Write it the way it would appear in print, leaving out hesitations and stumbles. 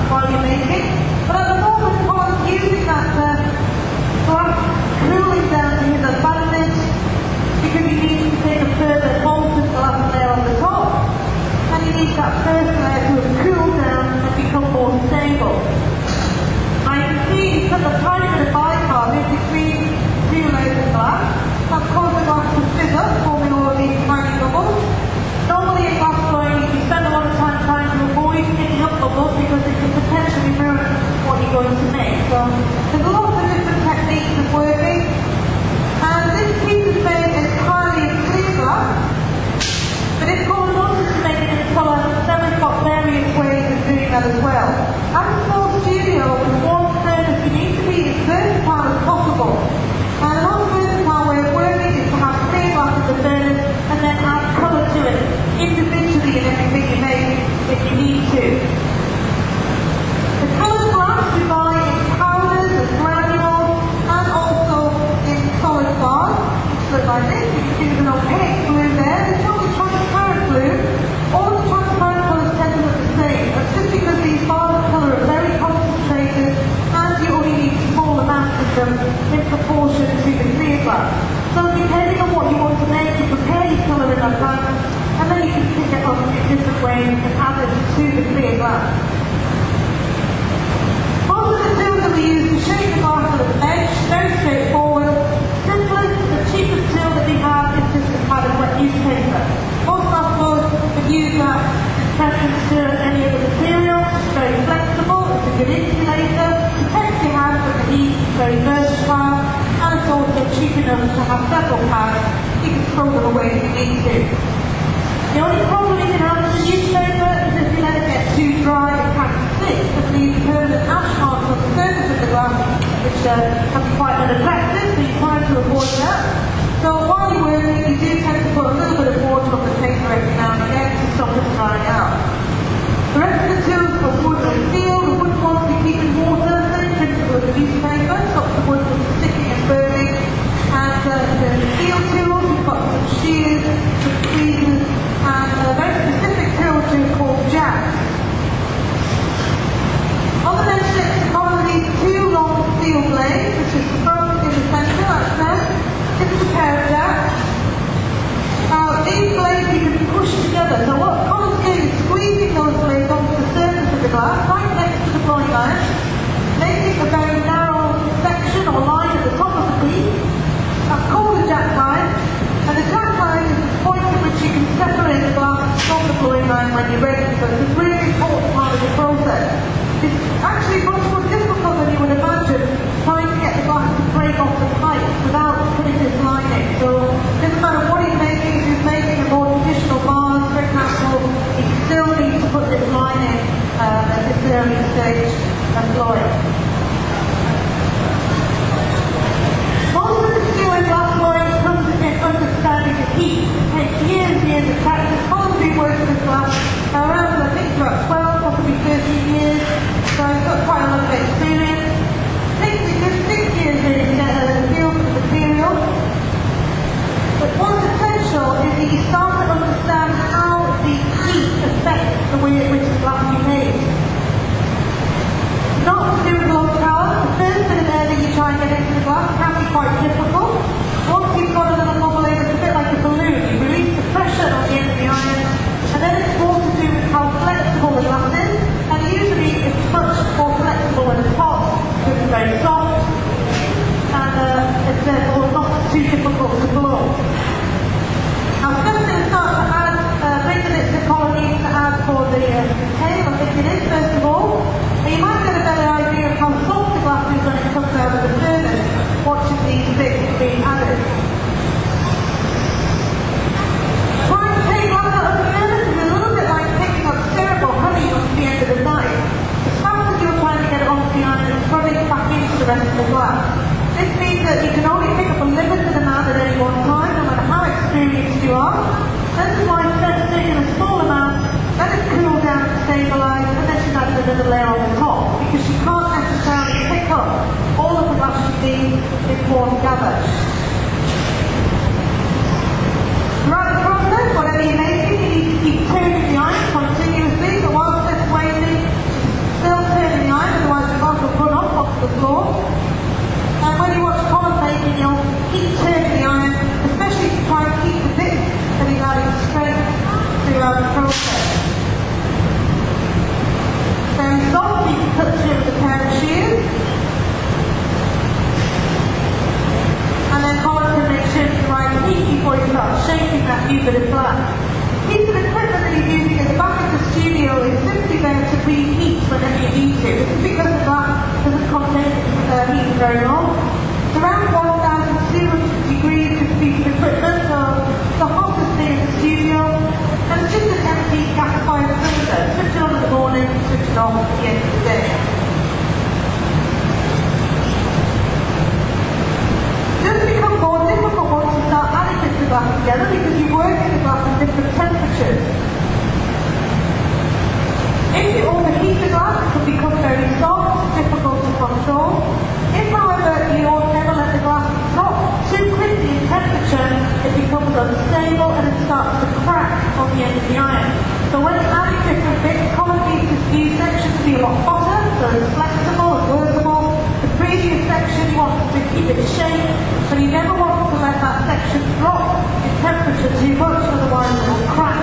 while you're making. But at the moment, Colin's using that glass cooling down to his advantage because he needs to take a further molten glass layer on the top. And he needs that first layer to cool down and become more stable. Now you can see he's put a tiny bit of bicarbonate between two layers of glass. That's caused the glass to fizz up, forming all of these tiny bubbles. Normally in glass blowing, you spend a lot of time trying to avoid picking up bubbles because it can potentially ruin what you're going to make. So there's lots of different techniques of working. And this piece is made entirely of clear glass. But if Colin wanted to make it in colour, then we've got various ways of doing that as well. As a small studio with one furnace, you need to be as versatile as possible. And the most versatile way of working is to have clear glass in the furnace and then add colour to it individually in everything you make if you need to. The coloured glass we buy in powders and granules and also in solid bars, which look like this. You can use an opaque blue there. It's not a transparent blue. All the transparent colours tend to look the same. That's just because these bars of colour are very concentrated and you only need small amounts of them in proportion to the clear glass. So depending on what you want to make, you prepare your colour in advance and then you can pick it up in different ways and add it to the clear glass. Most of the tools that we use to shape the glass at the edge, very straightforward. Simplest, the cheapest tool that we have is just a pad of wet newspaper. Most glass blowers can use that in preference to any other material. It's very flexible, it's a good insulator, protects your hand from the heat, it's very versatile, and it's also cheap enough to have several pads. You can throw them away if you need to. The only problem you can have with the newspaper is if you let it get too dry, it can stick and leave permanent ash marks on the surface of the glass, which can be quite unattractive, so you're trying to avoid that. So while you're working, you do tend to put a little bit of water on the paper every now and again to stop it drying out. The rest of the tools are wood and steel. The wood ones we keep in water, very principle of the newspaper, stops the wood from sticking and burning. And the steel tools, we've got some shears, some tweezers, and a very specific tool called jacks. On the bench next to Colin, these two long steel blades, which is front in the centre, that's them. This is a pair of jacks. Now, these blades you can push together. So what Colin's doing is squeezing those blades onto the surface of the glass, right next to the blowing iron, making a very narrow section or line at the top of the piece. That's called a jack line. And the jack line is the point at which you can separate the glass from the blowing iron when you're ready. So it's a really important part of the process. It's actually much more difficult than you would imagine trying to get the glass to break off the pipe without putting this line in. So it doesn't matter what he's making, if he's making a more traditional bars, for example, he still needs to put this line in at this early stage of blowing. Most of the skill in glass blowing comes in understanding the heat. It takes years and years of practice. Colin's been working with glass around, I think, about 12, possibly 13 years. So he's got quite a lot of experience. It takes a good 6 years really to get a feel for the material. But what's essential is that you start to understand how the heat affects the way in which the glass is made. Not to do with low power. The first bit of air that you try and get into the glass can be quite difficult. Once you've got a little bubble in, it's a bit like a balloon. You release the pressure on the end of the iron, and then it's more to do with how flexible the glass is. And usually it's much more flexible at the top, so it's very soft, and it's therefore not too difficult to blow. Now, first thing to start to add, bring the bits of Colin needs to add for the tail, I think it is, first of all. And you might get a better idea of how soft the glass is when it comes out of the furnace, watching these bits being added. Trying to take glass out of the furnace is a little bit like picking up syrup or honey onto the end of the knife. As fast as you're trying to get it onto the iron, it's running back into the rest of the glass. This means that you can only pick up a limited amount at any one time, no matter how experienced you are. This is why instead of taking a small amount, let it cool down and stabilise, and then she's added another layer on the top, because you can't necessarily pick up all of the glass you need in one gather. Throughout the process, whatever you're making, you need to keep turning the iron continuously, so whilst it's waiting, still turning process. Very softly touch it with a pair of shears, and then hold to make sure it's the right heat before you start shaping that new bit of glass. Piece of equipment that you're using is back in the studio is simply there to reheat whenever you need to. This is because the glass doesn't contain heat very long. It's around 1,200 degrees this piece of equipment, so it's the hottest thing in the studio. And it's just an empty gas-fired cylinder. Switch it on in the morning, switch it off at the end of the day. It does become more difficult once you start adding bits of glass together because you work in the glass at different temperatures. If you overheat the glass, it can become very soft, difficult to control. If, however, you never let the glass drop too quickly in temperature, it becomes unstable and it starts to crack on the end of the iron. So when you're adding different bits, common pieces, these sections to be a lot hotter, so it's flexible and workable. The previous section you want to keep its shape, so you never want to let that section drop in temperature too much, otherwise it will crack